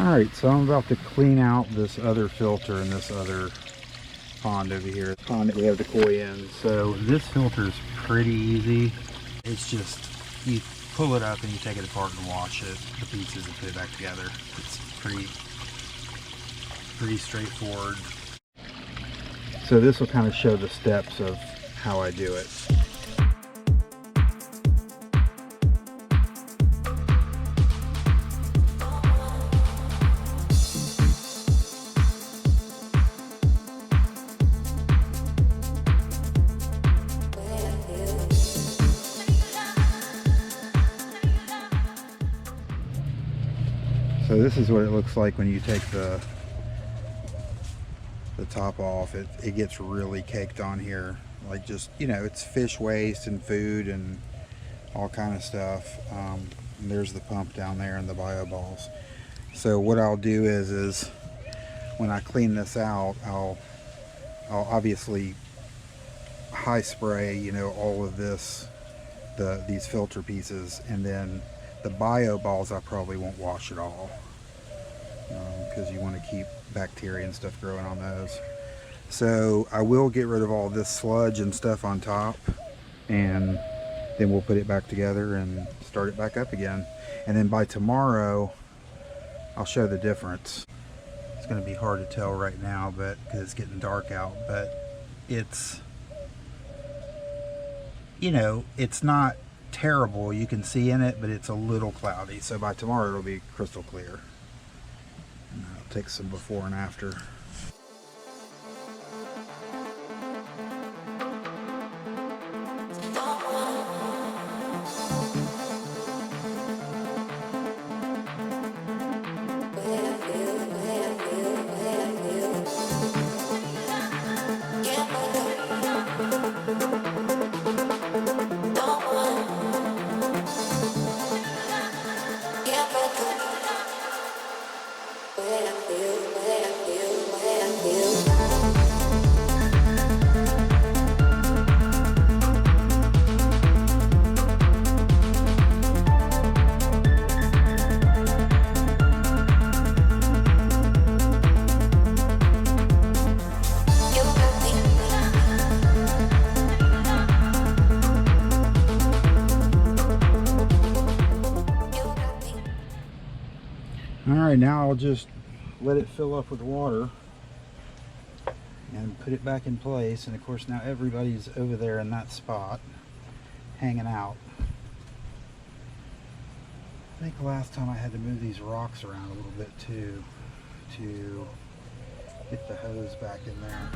Alright, so I'm about to clean out this other filter in this other pond over here. The pond that we have the koi in. So this filter is pretty easy. It's just, you pull it up and you take it apart and wash it, the pieces, and put it back together. It's pretty straightforward. So this will kind of show the steps of how I do it. So this is what it looks like when you take the top off. It gets really caked on here, like, just, you know, it's fish waste and food and all kind of stuff. And there's the pump down there and the bio balls. So what I'll do is when I clean this out, I'll obviously high spray, you know, all of this, these filter pieces, and then the bio balls I probably won't wash at all, because you want to keep bacteria and stuff growing on those. So I will get rid of all this sludge and stuff on top, and then we'll put it back together and start it back up again. And then by tomorrow I'll show the difference. It's going to be hard to tell right now, but because it's getting dark out, but it's, you know, it's not terrible. You can see in it, but it's a little cloudy. So by tomorrow it'll be crystal clear. And I'll take some before and after. Alright, now I'll just let it fill up with water and put it back in place. And of course now everybody's over there in that spot hanging out. I think last time I had to move these rocks around a little bit too to get the hose back in there.